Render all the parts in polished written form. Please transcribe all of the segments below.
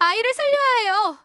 아이를 살려야 해요.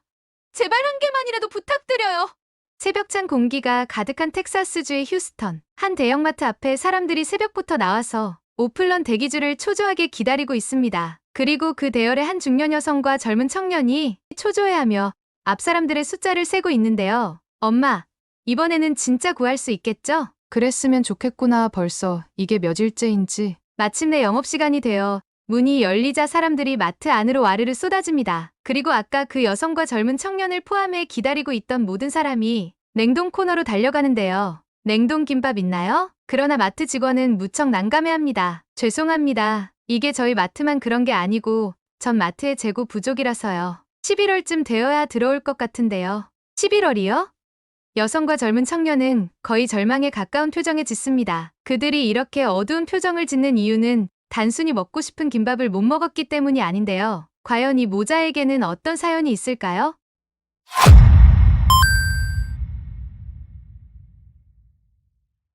제발 한 개만이라도 부탁드려요. 새벽찬 공기가 가득한 텍사스주의 휴스턴. 한 대형마트 앞에 사람들이 새벽부터 나와서 오픈런 대기줄을 초조하게 기다리고 있습니다. 그리고 그 대열에 한 중년 여성과 젊은 청년이 초조해하며 앞 사람들의 숫자를 세고 있는데요. 엄마, 이번에는 진짜 구할 수 있겠죠? 그랬으면 좋겠구나. 벌써 이게 몇일째인지. 마침내 영업시간이 되어 문이 열리자 사람들이 마트 안으로 와르르 쏟아집니다. 그리고 아까 그 여성과 젊은 청년을 포함해 기다리고 있던 모든 사람이 냉동 코너로 달려가는데요. 냉동 김밥 있나요? 그러나 마트 직원은 무척 난감해합니다. 죄송합니다. 이게 저희 마트만 그런 게 아니고 전 마트의 재고 부족이라서요. 11월쯤 되어야 들어올 것 같은데요. 11월이요? 여성과 젊은 청년은 거의 절망에 가까운 표정에 짓습니다. 그들이 이렇게 어두운 표정을 짓는 이유는 단순히 먹고 싶은 김밥을 못 먹었기 때문이 아닌데요. 과연 이 모자에게는 어떤 사연이 있을까요?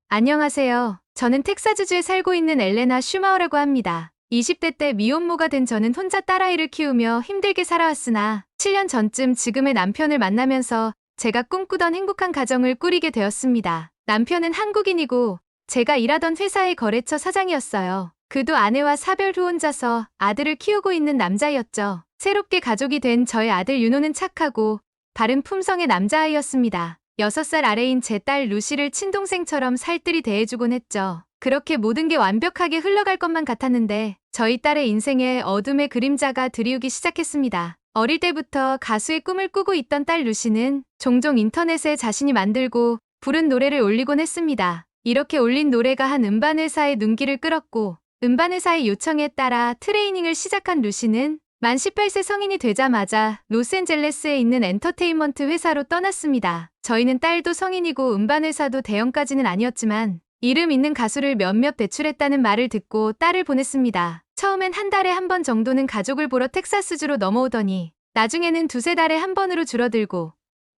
안녕하세요. 저는 텍사스주에 살고 있는 엘레나 슈마어라고 합니다. 20대 때 미혼모가 된 저는 혼자 딸아이를 키우며 힘들게 살아왔으나 7년 전쯤 지금의 남편을 만나면서 제가 꿈꾸던 행복한 가정을 꾸리게 되었습니다. 남편은 한국인이고 제가 일하던 회사의 거래처 사장이었어요. 그도 아내와 사별 후 혼자서 아들을 키우고 있는 남자였죠. 새롭게 가족이 된 저의 아들 윤호는 착하고 바른 품성의 남자아이였습니다. 6살 아래인 제 딸 루시를 친동생처럼 살뜰히 대해주곤 했죠. 그렇게 모든 게 완벽하게 흘러갈 것만 같았는데 저희 딸의 인생에 어둠의 그림자가 드리우기 시작했습니다. 어릴 때부터 가수의 꿈을 꾸고 있던 딸 루시는 종종 인터넷에 자신이 만들고 부른 노래를 올리곤 했습니다. 이렇게 올린 노래가 한 음반회사의 눈길을 끌었고 음반회사의 요청에 따라 트레이닝을 시작한 루시는 만 18세 성인이 되자마자 로스앤젤레스에 있는 엔터테인먼트 회사로 떠났습니다. 저희는 딸도 성인이고 음반회사도 대형까지는 아니었지만 이름 있는 가수를 몇몇 배출했다는 말을 듣고 딸을 보냈습니다. 처음엔 한 달에 한 번 정도는 가족을 보러 텍사스주로 넘어오더니 나중에는 두세 달에 한 번으로 줄어들고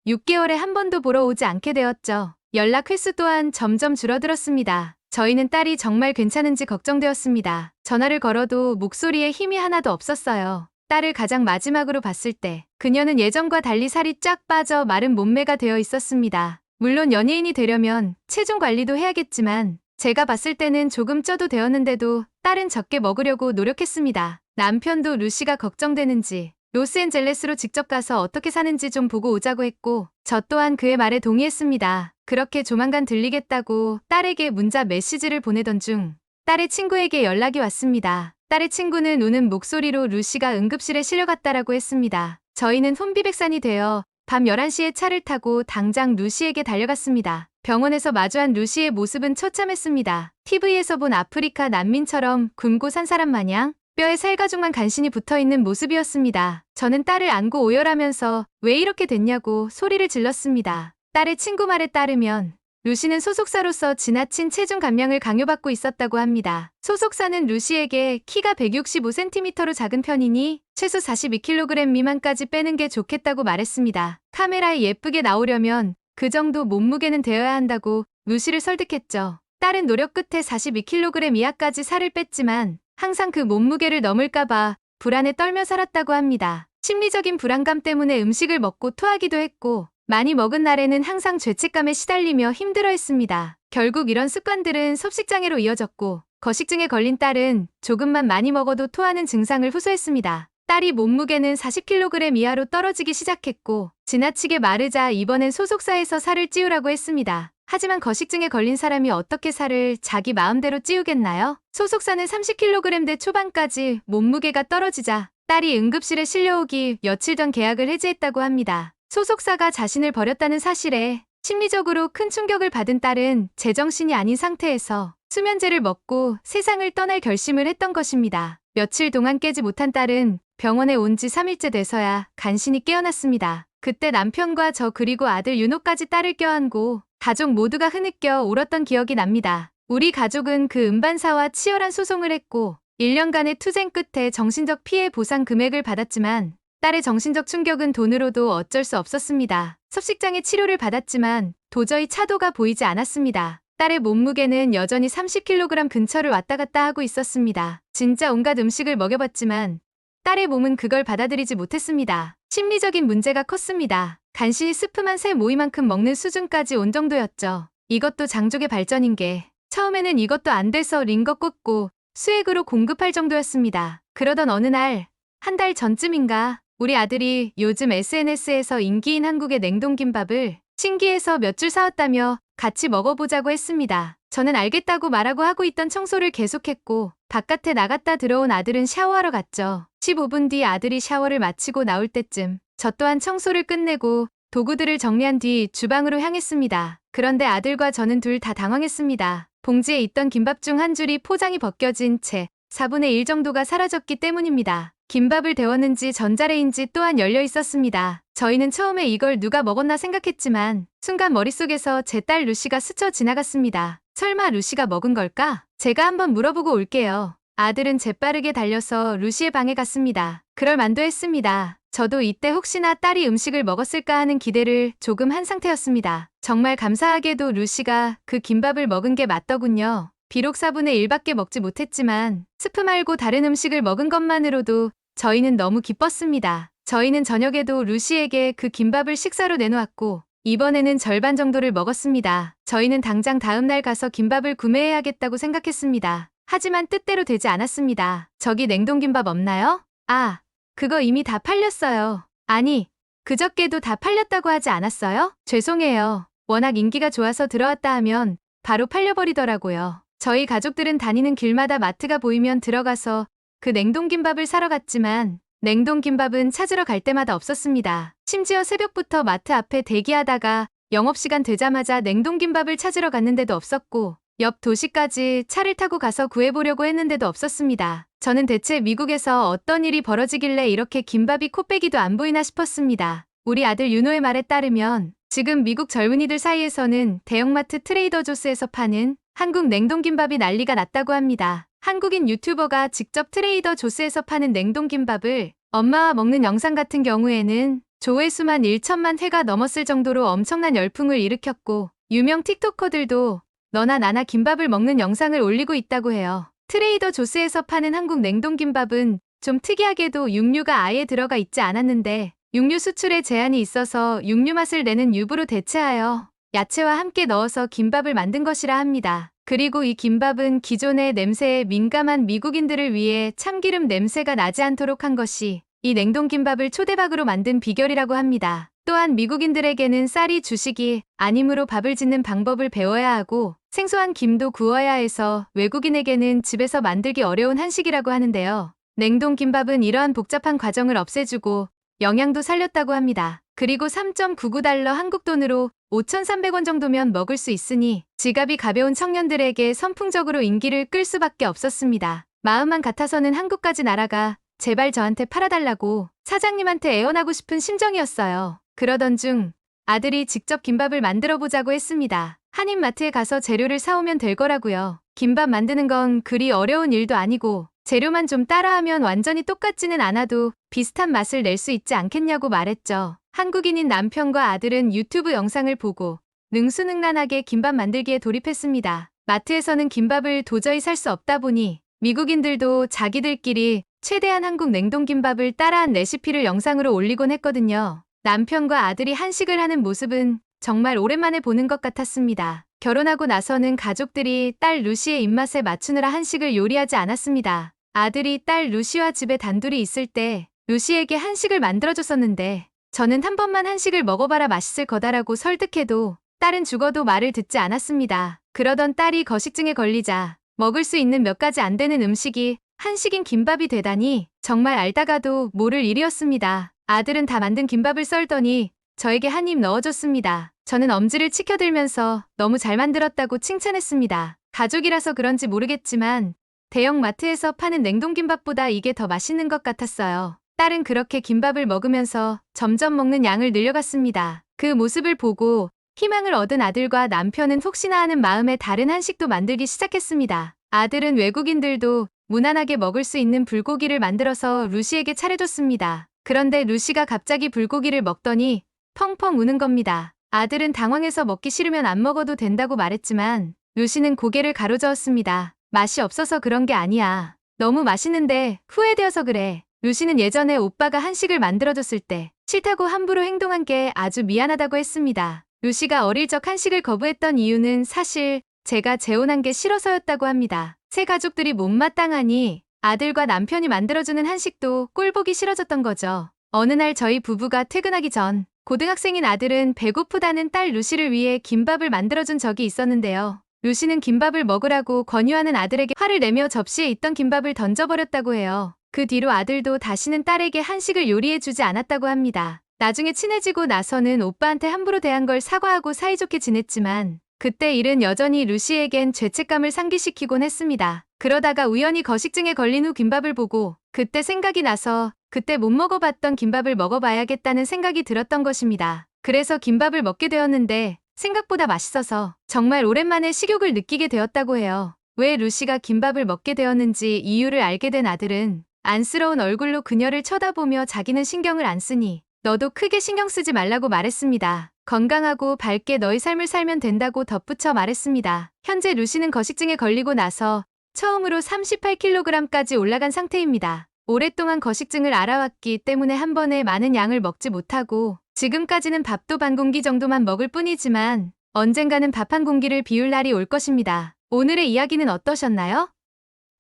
6개월에 한 번도 보러 오지 않게 되었죠. 연락 횟수 또한 점점 줄어들었습니다. 저희는 딸이 정말 괜찮은지 걱정되었습니다. 전화를 걸어도 목소리에 힘이 하나도 없었어요. 딸을 가장 마지막으로 봤을 때 그녀는 예전과 달리 살이 쫙 빠져 마른 몸매가 되어 있었습니다. 물론 연예인이 되려면 체중 관리도 해야겠지만 제가 봤을 때는 조금 쪄도 되었는데도 딸은 적게 먹으려고 노력했습니다. 남편도 루시가 걱정되는지 로스앤젤레스로 직접 가서 어떻게 사는지 좀 보고 오자고 했고 저 또한 그의 말에 동의했습니다. 그렇게 조만간 들리겠다고 딸에게 문자 메시지를 보내던 중 딸의 친구에게 연락이 왔습니다. 딸의 친구는 우는 목소리로 루시가 응급실에 실려갔다라고 했습니다. 저희는 혼비백산이 되어 밤 11시에 차를 타고 당장 루시에게 달려갔습니다. 병원에서 마주한 루시의 모습은 처참했습니다. TV에서 본 아프리카 난민처럼 굶고 산 사람 마냥 뼈에 살가죽만 간신히 붙어있는 모습이었습니다. 저는 딸을 안고 오열하면서 왜 이렇게 됐냐고 소리를 질렀습니다. 딸의 친구 말에 따르면 루시는 소속사로서 지나친 체중 감량을 강요받고 있었다고 합니다. 소속사는 루시에게 키가 165cm로 작은 편이니 최소 42kg 미만까지 빼는 게 좋겠다고 말했습니다. 카메라에 예쁘게 나오려면 그 정도 몸무게는 되어야 한다고 루시를 설득했죠. 딸은 노력 끝에 42kg 이하까지 살을 뺐지만 항상 그 몸무게를 넘을까봐 불안에 떨며 살았다고 합니다. 심리적인 불안감 때문에 음식을 먹고 토하기도 했고 많이 먹은 날에는 항상 죄책감에 시달리며 힘들어했습니다. 결국 이런 습관들은 섭식장애로 이어졌고 거식증에 걸린 딸은 조금만 많이 먹어도 토하는 증상을 호소했습니다. 딸이 몸무게는 40kg 이하로 떨어지기 시작했고 지나치게 마르자 이번엔 소속사에서 살을 찌우라고 했습니다. 하지만 거식증에 걸린 사람이 어떻게 살을 자기 마음대로 찌우겠나요? 소속사는 30kg대 초반까지 몸무게가 떨어지자 딸이 응급실에 실려오기 며칠 전 계약을 해지했다고 합니다. 소속사가 자신을 버렸다는 사실에 심리적으로 큰 충격을 받은 딸은 제정신이 아닌 상태에서 수면제를 먹고 세상을 떠날 결심을 했던 것입니다. 며칠 동안 깨지 못한 딸은 병원에 온 지 3일째 돼서야 간신히 깨어났습니다. 그때 남편과 저 그리고 아들 윤호까지 딸을 껴안고 가족 모두가 흐느껴 울었던 기억이 납니다. 우리 가족은 그 음반사와 치열한 소송을 했고 1년간의 투쟁 끝에 정신적 피해 보상 금액을 받았지만 딸의 정신적 충격은 돈으로도 어쩔 수 없었습니다. 섭식장애 치료를 받았지만 도저히 차도가 보이지 않았습니다. 딸의 몸무게는 여전히 30kg 근처를 왔다 갔다 하고 있었습니다. 진짜 온갖 음식을 먹여봤지만 딸의 몸은 그걸 받아들이지 못했습니다. 심리적인 문제가 컸습니다. 간신히 스프만 세 모이만큼 먹는 수준까지 온 정도였죠. 이것도 장족의 발전인 게 처음에는 이것도 안 돼서 링거 꽂고 수액으로 공급할 정도였습니다. 그러던 어느 날, 한 달 전쯤인가 우리 아들이 요즘 SNS에서 인기인 한국의 냉동김밥을 신기해서 몇 줄 사왔다며 같이 먹어보자고 했습니다. 저는 알겠다고 말하고 하고 있던 청소를 계속했고 바깥에 나갔다 들어온 아들은 샤워하러 갔죠. 15분 뒤 아들이 샤워를 마치고 나올 때쯤 저 또한 청소를 끝내고 도구들을 정리한 뒤 주방으로 향했습니다. 그런데 아들과 저는 둘 다 당황했습니다. 봉지에 있던 김밥 중 한 줄이 포장이 벗겨진 채 4분의 1 정도가 사라졌기 때문입니다. 김밥을 데웠는지 전자레인지 또한 열려 있었습니다. 저희는 처음에 이걸 누가 먹었나 생각했지만 순간 머릿속에서 제 딸 루시가 스쳐 지나갔습니다. 설마 루시가 먹은 걸까? 제가 한번 물어보고 올게요. 아들은 재빠르게 달려서 루시의 방에 갔습니다. 그럴 만도 했습니다. 저도 이때 혹시나 딸이 음식을 먹었을까 하는 기대를 조금 한 상태였습니다. 정말 감사하게도 루시가 그 김밥을 먹은 게 맞더군요. 비록 4분의 1밖에 먹지 못했지만 스프 말고 다른 음식을 먹은 것만으로도 저희는 너무 기뻤습니다. 저희는 저녁에도 루시에게 그 김밥을 식사로 내놓았고 이번에는 절반 정도를 먹었습니다. 저희는 당장 다음날 가서 김밥을 구매해야겠다고 생각했습니다. 하지만 뜻대로 되지 않았습니다. 저기 냉동김밥 없나요? 아, 그거 이미 다 팔렸어요. 아니, 그저께도 다 팔렸다고 하지 않았어요? 죄송해요. 워낙 인기가 좋아서 들어왔다 하면 바로 팔려버리더라고요. 저희 가족들은 다니는 길마다 마트가 보이면 들어가서 그 냉동김밥을 사러 갔지만 냉동김밥은 찾으러 갈 때마다 없었습니다. 심지어 새벽부터 마트 앞에 대기하다가 영업시간 되자마자 냉동김밥을 찾으러 갔는데도 없었고 옆 도시까지 차를 타고 가서 구해보려고 했는데도 없었습니다. 저는 대체 미국에서 어떤 일이 벌어지길래 이렇게 김밥이 코빼기도 안 보이나 싶었습니다. 우리 아들 윤호의 말에 따르면 지금 미국 젊은이들 사이에서는 대형마트 트레이더 조스에서 파는 한국 냉동김밥이 난리가 났다고 합니다. 한국인 유튜버가 직접 트레이더 조스에서 파는 냉동김밥을 엄마와 먹는 영상 같은 경우에는 조회수만 1천만 회가 넘었을 정도로 엄청난 열풍을 일으켰고 유명 틱토커들도 너나 나나 김밥을 먹는 영상을 올리고 있다고 해요. 트레이더 조스에서 파는 한국 냉동김밥은 좀 특이하게도 육류가 아예 들어가 있지 않았는데 육류 수출에 제한이 있어서 육류 맛을 내는 유부로 대체하여 야채와 함께 넣어서 김밥을 만든 것이라 합니다. 그리고 이 김밥은 기존의 냄새에 민감한 미국인들을 위해 참기름 냄새가 나지 않도록 한 것이 이 냉동김밥을 초대박으로 만든 비결이라고 합니다. 또한 미국인들에게는 쌀이 주식이 아니므로 밥을 짓는 방법을 배워야 하고 생소한 김도 구워야 해서 외국인에게는 집에서 만들기 어려운 한식이라고 하는데요. 냉동김밥은 이러한 복잡한 과정을 없애주고 영양도 살렸다고 합니다. 그리고 3.99달러 한국 돈으로 5,300원 정도면 먹을 수 있으니 지갑이 가벼운 청년들에게 선풍적으로 인기를 끌 수밖에 없었습니다. 마음만 같아서는 한국까지 날아가 제발 저한테 팔아달라고 사장님한테 애원하고 싶은 심정이었어요. 그러던 중 아들이 직접 김밥을 만들어 보자고 했습니다. 한인마트에 가서 재료를 사오면 될 거라고요. 김밥 만드는 건 그리 어려운 일도 아니고 재료만 좀 따라하면 완전히 똑같지는 않아도 비슷한 맛을 낼 수 있지 않겠냐고 말했죠. 한국인인 남편과 아들은 유튜브 영상을 보고 능수능란하게 김밥 만들기에 돌입했습니다. 마트에서는 김밥을 도저히 살 수 없다 보니 미국인들도 자기들끼리 최대한 한국 냉동김밥을 따라한 레시피를 영상으로 올리곤 했거든요. 남편과 아들이 한식을 하는 모습은 정말 오랜만에 보는 것 같았습니다. 결혼하고 나서는 가족들이 딸 루시의 입맛에 맞추느라 한식을 요리하지 않았습니다. 아들이 딸 루시와 집에 단둘이 있을 때 루시에게 한식을 만들어줬었는데 저는 한 번만 한식을 먹어봐라 맛있을 거다라고 설득해도 딸은 죽어도 말을 듣지 않았습니다. 그러던 딸이 거식증에 걸리자 먹을 수 있는 몇 가지 안 되는 음식이 한식인 김밥이 되다니 정말 알다가도 모를 일이었습니다. 아들은 다 만든 김밥을 썰더니 저에게 한 입 넣어줬습니다. 저는 엄지를 치켜들면서 너무 잘 만들었다고 칭찬했습니다. 가족이라서 그런지 모르겠지만 대형 마트에서 파는 냉동김밥보다 이게 더 맛있는 것 같았어요. 딸은 그렇게 김밥을 먹으면서 점점 먹는 양을 늘려갔습니다. 그 모습을 보고 희망을 얻은 아들과 남편은 혹시나 하는 마음에 다른 한식도 만들기 시작했습니다. 아들은 외국인들도 무난하게 먹을 수 있는 불고기를 만들어서 루시에게 차려줬습니다. 그런데 루시가 갑자기 불고기를 먹더니 펑펑 우는 겁니다. 아들은 당황해서 먹기 싫으면 안 먹어도 된다고 말했지만 루시는 고개를 가로저었습니다. 맛이 없어서 그런 게 아니야. 너무 맛있는데 후회되어서 그래. 루시는 예전에 오빠가 한식을 만들어줬을 때 싫다고 함부로 행동한 게 아주 미안하다고 했습니다. 루시가 어릴 적 한식을 거부했던 이유는 사실 제가 재혼한 게 싫어서였다고 합니다. 새 가족들이 못마땅하니 아들과 남편이 만들어주는 한식도 꼴보기 싫어졌던 거죠. 어느 날 저희 부부가 퇴근하기 전 고등학생인 아들은 배고프다는 딸 루시를 위해 김밥을 만들어준 적이 있었는데요. 루시는 김밥을 먹으라고 권유하는 아들에게 화를 내며 접시에 있던 김밥을 던져버렸다고 해요. 그 뒤로 아들도 다시는 딸에게 한식을 요리해주지 않았다고 합니다. 나중에 친해지고 나서는 오빠한테 함부로 대한 걸 사과하고 사이좋게 지냈지만 그때 일은 여전히 루시에겐 죄책감을 상기시키곤 했습니다. 그러다가 우연히 거식증에 걸린 후 김밥을 보고 그때 생각이 나서 그때 못 먹어봤던 김밥을 먹어봐야겠다는 생각이 들었던 것입니다. 그래서 김밥을 먹게 되었는데 생각보다 맛있어서 정말 오랜만에 식욕을 느끼게 되었다고 해요. 왜 루시가 김밥을 먹게 되었는지 이유를 알게 된 아들은 안쓰러운 얼굴로 그녀를 쳐다보며 자기는 신경을 안 쓰니 너도 크게 신경 쓰지 말라고 말했습니다. 건강하고 밝게 너의 삶을 살면 된다고 덧붙여 말했습니다. 현재 루시는 거식증에 걸리고 나서 처음으로 38kg까지 올라간 상태입니다. 오랫동안 거식증을 앓아왔기 때문에 한 번에 많은 양을 먹지 못하고 지금까지는 밥도 반 공기 정도만 먹을 뿐이지만 언젠가는 밥 한 공기를 비울 날이 올 것입니다. 오늘의 이야기는 어떠셨나요?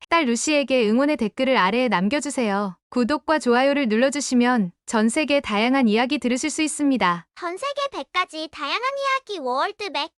딸 루시에게 응원의 댓글을 아래에 남겨주세요. 구독과 좋아요를 눌러주시면 전 세계 다양한 이야기 들으실 수 있습니다. 전 세계 100가지 다양한 이야기 월드백